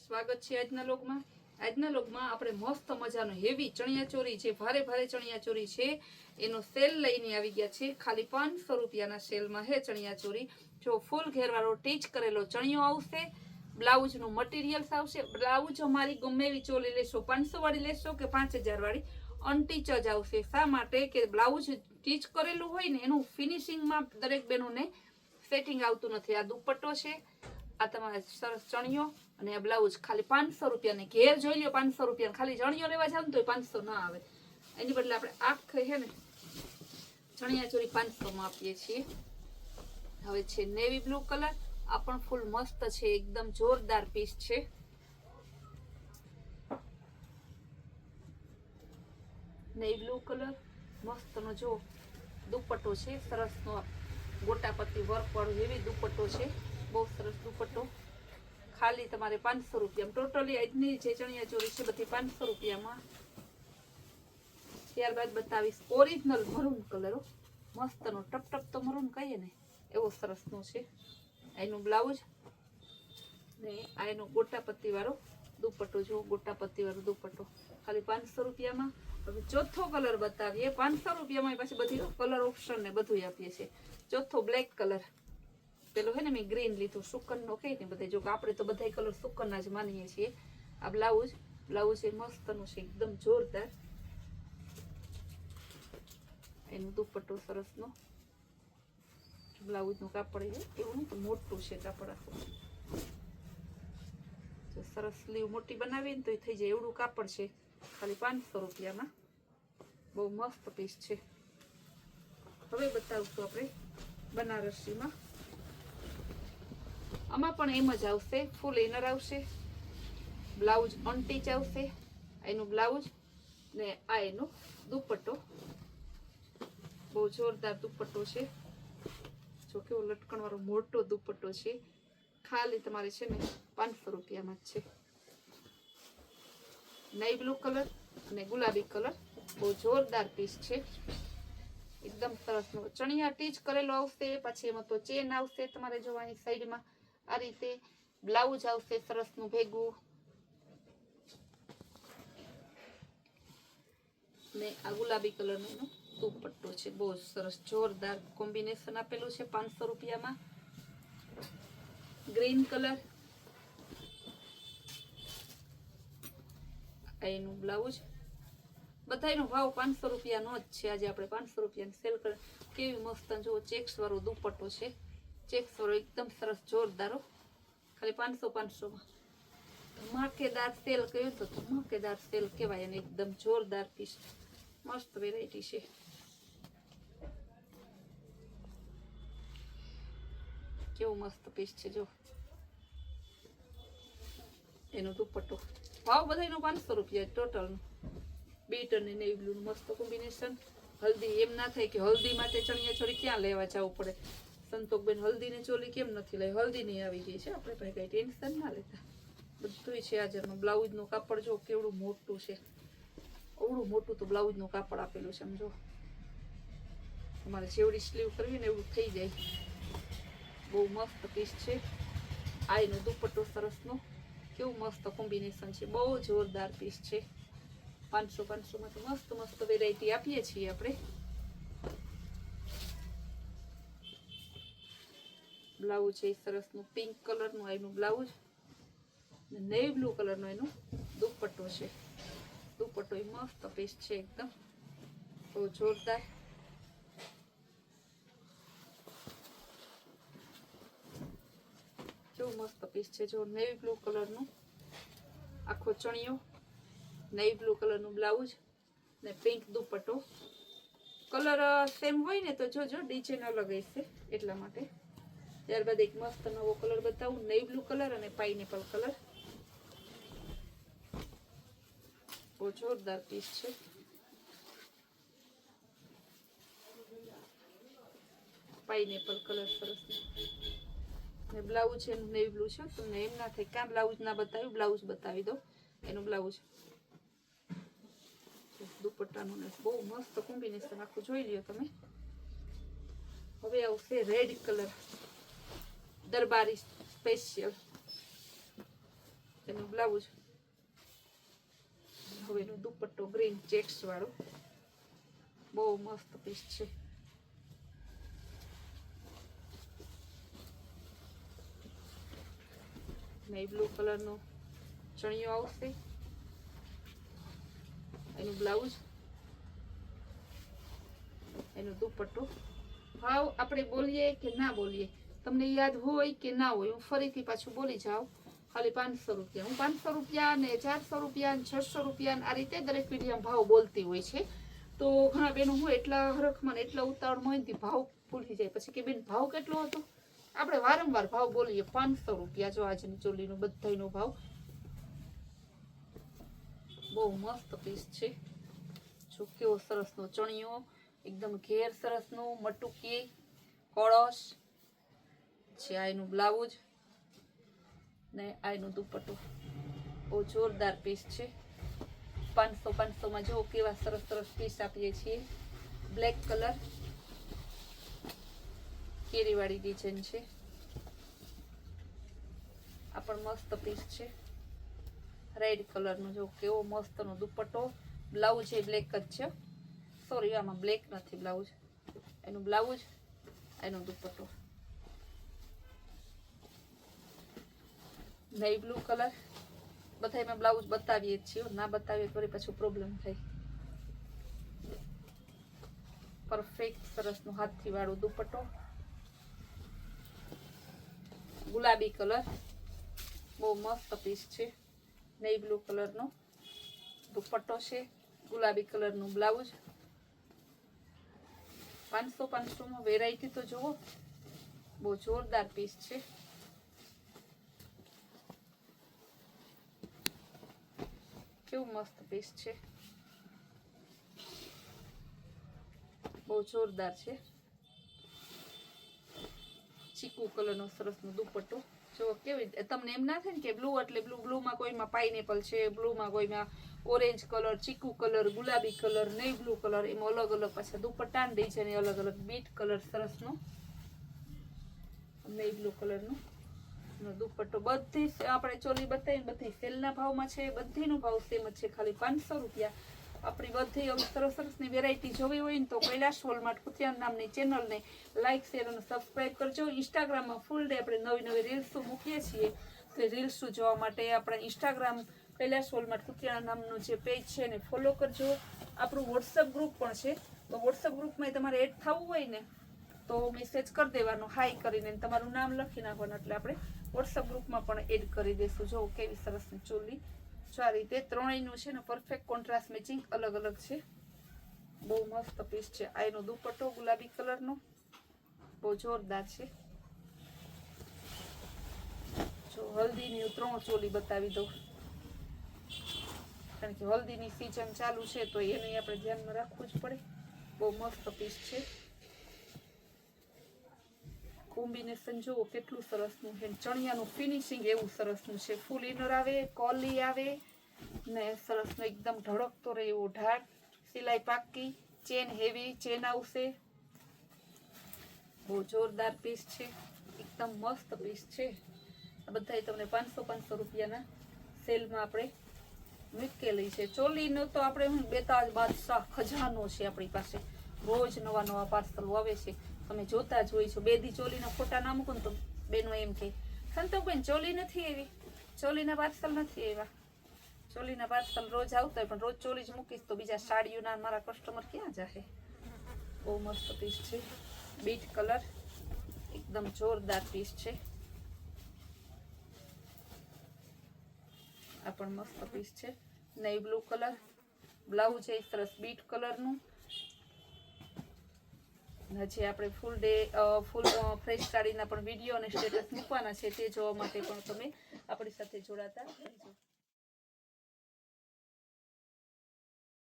સ્વાગત છે આજના લોગમાં. આજના લોગમાં આપણે મસ્ત મજાનો હેવી ચણિયાચોરી જે ભારે ભારે ચણિયાચોરી છે એનો સેલ લઈને આવી ગયા છે. ખાલી 500 રૂપિયાના સેલમાં હે ચણિયાચોરી. જો ફૂલ ઘેરવાળો ટીચ કરેલો ચણિયો આવશે, બ્લાઉઝનું મટીરિયલ્સ આવશે. બ્લાઉઝ અમારી ગમે એવી ચોલી લેશો, 500 વાળી લેશો કે 5000 વાળી, અનટીચ જ આવશે. શા માટે કે બ્લાઉઝ ટીચ કરેલું હોય ને એનું ફિનિશિંગમાં દરેક બહેનોને સેટિંગ આવતું નથી. આ દુપટ્ટો છે, આ તમારે સરસ ચણિયો અને આ બ્લાઉઝ ખાલી 500 રૂપિયાને. ઘેર જોઈ લ્યો 500 રૂપિયા. ખાલી ચણિયો લેવા જાવ ને તો 500 ના આવે. એની બદલે આપણે આખે છે ને ચણિયાચોરી 500 માં આપીએ છીએ. હવે છે નેવી બ્લુ કલર. આ પણ ફૂલ મસ્ત છે, એકદમ જોરદાર પીસ છે. નેવી બ્લુ કલર મસ્તનો જો દુપટ્ટો છે, સરસનો ગોટા પત્તી વર્ક વાળો હેવી દુપટ્ટો છે. બહુ સરસ દુપટ્ટો. ખાલી તમારે 500 રૂપિયામાં. ટોટલી આજની જે ચણિયાચોરી છે બધી 500 રૂપિયામાં. ત્યારબાદ બતાવીશ ઓરિજિનલ મરૂન કલર. મસ્તનો ટપ ટપ તો મરૂન કહીએ ને એવો સરસનો છે. એનું બ્લાઉઝ ને આ એનો ગોટા પત્તી વાળો દુપટ્ટો. જો ગોટા પત્તી વાળો દુપટ્ટો ખાલી 500 રૂપિયામાં. હવે ચોથો કલર બતાવીએ. 500 રૂપિયામાં પછી બધી કલર ઓપ્શન ને બધું આપીએ છીએ. ચોથો બ્લેક કલર. પેલો હે ને મેં ગ્રીન લીધું, સુકનનો કહે ને બધે. જો કે આપણે તો બધા કલર સુકનના જ માનીએ છીએ. આ બ્લાઉઝ એ મસ્તનું છે, એકદમ જોરદાર. એનું દુપટ્ટો સરસનો. બ્લાઉઝનું કાપડ એવું નહીં તો મોટું છે કાપડ આખું. જો સરસ સ્લીવ મોટી બનાવીએ ને તો થઈ જાય એવડું કાપડ છે. ખાલી 500 રૂપિયામાં. બહુ મસ્ત પીસ છે. હવે બતાવશું આપણે બનારસીમાં. આમાં પણ એમ જ આવશે, ફૂલ ઇનર આવશે, બ્લાઉઝ અનટીચ આવશે. એનું બ્લાઉઝ ને આ એનો દુપટ્ટો. બહુ જોરદાર દુપટ્ટો છે. જો કેવો લટકણ વાળો મોટો દુપટ્ટો છે. ખાલી તમારે છે ને 500 રૂપિયામાં જ છે. નેવી બ્લુ કલર અને ગુલાબી કલર. બહુ જોરદાર પીસ છે, એકદમ સરસનો. ચણિયા ટીચ કરેલો આવશે. પછી એમાં તો ચેન આવશે તમારે જોવાની સાઈડમાં. આ રીતે બ્લાઉઝ આવશે સરસનું ભેગું. ને આ ગુલાબી કલરનો એનો દુપટ્ટો છે. બહુ સરસ જોરદાર કોમ્બિનેશન આપેલું છે 500 રૂપિયામાં. Green colour. એનું બ્લાઉઝ. બધાનો ભાવ 500 રૂપિયાનો જ છે. આજે આપણે 500 રૂપિયાની સેલ કરે. કેવી મસ્ત જો ચેક્સ વાળો દુપટ્ટો છે. ચેક્સ વાળો એકદમ સરસ જોરદાર. ખાલી 500માં ધમાકેદાર સેલ કહ્યું તો ધમાકેદાર સેલ કહેવાય. અને એકદમ જોરદાર પીસ, મસ્ત વેરાયટી છે. કેવું મસ્ત પીસ છે જો. એનો દુપટ્ટો. ભાવ બધાનો 500 રૂપિયા ટોટલનો. બીટ અને નેવી બ્લુનું મસ્ત કોમ્બિનેશન. હલ્દી એમ ના થાય કે હલ્દી માટે ચણિયાચોળી ક્યાં લેવા જવું પડે. સંતોકબેન હલ્દીની ચોલી કેમ નથી લઈ? હલ્દી નહીં આવી ગઈ છે. આપણે ભાઈ કઈ ટેન્શન ના લેતા. બધું છે આજનું. બ્લાઉઝનું કાપડ જો કેવડું મોટું છે. એવડું મોટું તો બ્લાઉઝનું કાપડ આપેલું છે. સમજો તમારે જેવડી સ્લીવ કરવી ને એવડું થઈ જાય. બહુ મસ્ત પીસ છે. આ એનો દુપટ્ટો સરસનો. કેવું મસ્ત કોમ્બિનેશન છે. બહુ જોરદાર પીસ છે. 500માં તો મસ્ત વેરાયટી આપીએ છીએ આપણે. બ્લાઉઝ છે સરસનું પિંક કલરનું એનું બ્લાઉઝ. નેવી બ્લુ કલરનો એનો દુપટ્ટો છે. દુપટ્ટો એ મસ્ત પીસ છે એકદમ. બહુ જોરદાર. કેવું મસ્ત પીસ છે જો. નેવી બ્લુ કલરનું આખો ચણિયો, નેવી બ્લુ કલરનું બ્લાઉઝ ને પિંક દુપટ્ટો. કલર સેમ હોય ને તો જોજો ડિઝાઇન અલગ હશે એટલા માટે. ત્યારબાદ એક મસ્ત નવો કલર બતાવું. નેવી બ્લુ કલર અને પાઇનેપલ કલર. બહુ જોરદાર પીસ છે. પાઇનેપલ કલર સરસ. ને બ્લાઉઝ એનું નેવી બ્લુ છે. તમને એમ ના થાય ક્યાં બ્લાઉઝ ના બતાવ્યું, બ્લાઉઝ બતાવી દો. એનું બ્લાઉઝ દુપટ્ટાનું ને બહુ મસ્ત કોમ્બિનેશન આખું જોઈ લ્યો તમે. હવે આવશે રેડ કલર દરબારી સ્પેશિયલ. એનું બ્લાઉઝ. હવે એનો દુપટ્ટો ગ્રીન ચેક્સ વાળો, બહુ મસ્ત પીસ છે. ને બ્લુ કલરનો ચણિયો આવશે, એનું બ્લાઉઝ, એનો દુપટ્ટો. ભાવ આપણે બોલીએ કે ના બોલીએ, તમને યાદ હોય કે ના હોય, હું ફરીથી પાછું બોલી જાઉં. ખાલી 500 રૂપિયા. હું 500 રૂપિયા ને 400 રૂપિયા ને 600 રૂપિયા આ રીતે દરેક વિડીયોમાં ભાવ બોલતી હોય છે. તો ઘણા બેનો હું એટલા હરખમાં એટલા ઉતાવળમાં હોય ને ભાવ ભૂલી જાય, પછી કે બેન ભાવ કેટલો હતો. આપણે વારંવાર ભાવ બોલીએ. 500 રૂપિયા. જો આજની ચોલીનો બધાનો ભાવ. બહુ મસ્ત પીસ છે. જો કેવો સરસનો ચણિયો, એકદમ ઘેર સરસનું મટુકી કળશ છે. આ એનું બ્લાઉઝ ને આ એનો દુપટ્ટો. બહુ જોરદાર પીસ છે. 500માં જો કેવા સરસ સરસ પીસ આપીએ છીએ. બ્લેક કલર, કેરીવાળી ડિઝાઇન છે. આ પણ મસ્ત પીસ છે. રેડ કલરનો જો કેવો મસ્તનો દુપટ્ટો. બ્લાઉઝ એ બ્લેક જ છે. સોરી, આમાં બ્લેક નથી બ્લાઉઝ. એનું બ્લાઉઝ, એનો દુપટ્ટો. Navy blue colour. બધા એમાં બ્લાઉઝ બતાવીએ છીએ, ના બતાવીએ તો પછી પ્રોબ્લેમ થાય. પરફેક્ટ સરસનું હાથથી વાળું દુપટ્ટો. ગુલાબી કલર, બહુ મસ્ત પીસ છે. નેવી બ્લુ કલરનો દુપટ્ટો છે. ગુલાબી કલરનું બ્લાઉઝ. 500માં વેરાયટી તો જુઓ, બહુ જોરદાર પીસ છે. કેવું મસ્ત પીસ છે, બહુ જોરદાર છે. ચીકુ કલરનો સરસનો દુપટ્ટો. જો કેવી તમને એમ ના થાય ને કે બ્લુ એટલે બ્લુ, બ્લુમાં કોઈમાં પાઇનેપલ છે, બ્લુમાં કોઈમાં ઓરેન્જ કલર, ચીકુ કલર, ગુલાબી કલર, નેવી બ્લુ કલર, એમાં અલગ અલગ પાછા દુપટ્ટા ડિઝાઇન અલગ અલગ. બીટ કલર સરસનો નેવી બ્લુ કલરનો દુપટ્ટો. બધી આપણે ચોલી બતાવી, બધી સેલના ભાવમાં છે. બધીનો ભાવ સેમ જ છે, ખાલી 500 રૂપિયા. આપણી બધી આવી સરસ સરસની વેરાયટી જોવી હોય ને તો કૈલાશ હોલમાર્ટ કુતિયાણા નામની ચેનલને લાઈક, શેર અને સબસ્ક્રાઈબ કરજો. ઇન્સ્ટાગ્રામમાં ફૂલ ડે આપણે નવી નવી રીલ્સો મૂકીએ છીએ. તો રીલ્સો જોવા માટે આપણે ઇન્સ્ટાગ્રામ કૈલાશ હોલમાર્ટ કુતિયાણા નામનું જે પેજ છે એને ફોલો કરજો. આપણું વોટ્સઅપ ગ્રુપ પણ છે. તો વોટ્સઅપ ગ્રુપમાં તમારે એડ થવું હોય ને તો મેસેજ કરી દેવાનો, હાઈ કરીને તમારું નામ લખી નાખવાનું, એટલે આપણે વોટ્સઅપ ગ્રુપમાં પણ એડ કરી દઈશું. જો કેવી સરસની ચોલી. જો આ રીતે ત્રણેયનું છે ને પરફેક્ટ કોન્ટ્રાસ્ટ મેચિંગ અલગ અલગ છે. બહુ મસ્ત પીસ છે. આ એનો દુપટ્ટો ગુલાબી કલરનો, બહુ જોરદાર છે. જો હલ્દીની 3 ચોલી બતાવી દઉં, કારણ કે હલ્દીની સિઝન ચાલુ છે તો એને આપણે ધ્યાનમાં રાખવું જ પડે. બહુ મસ્ત પીસ છે. કોમ્બિનેશન જુઓ કેટલું સરસનું છે. ચણિયાનું ફિનિશિંગ એવું સરસનું છે. ફૂલ ઇનર આવે, કોલી આવે ને સરસનો એકદમ ધડકતો રહે એવો ઢાળ. સિલાઈ પાકી, ચેન હેવી ચેન આવશે. બહુ જોરદાર પીસ છે. એકદમ મસ્ત પીસ છે. આ બધા તમને 500 રૂપિયાના સેલમાં આપણે મૂકેલી છે. ચોલીનો તો આપણે બેતાજ બાદશાહ ખજાનો છે આપણી પાસે. રોજ નવા નવા પાર્સલ આવે છે. તમે જોતા જ હોય છો. બેદી ચોલીના ફોટા ના મૂકો ને તો બેનો એમ કે સંતોકબેન ચોલી નથી એવી, ચોલીના પાર્સલ નથી એવા. ચોલીના પાર્સલ રોજ આવતા હોય, પણ રોજ ચોલી જ મૂકીશ તો બીજા સાડીઓના મારા કસ્ટમર ક્યાં જાય. બહુ મસ્ત પીસ છે. બીટ કલર, એકદમ જોરદાર પીસ છે. આ પણ મસ્ત પીસ છે. Navy blue colour. બ્લાઉઝ છે સરસ બીટ કલરનું. હજી આપણે ફૂલ ડે ફૂલ ફ્રેશ સાડીના પણ વિડીયો અને સ્ટેટસ મૂકવાના છે. તે જોવા માટે પણ તમે આપણી સાથે જોડાતા રહેજો.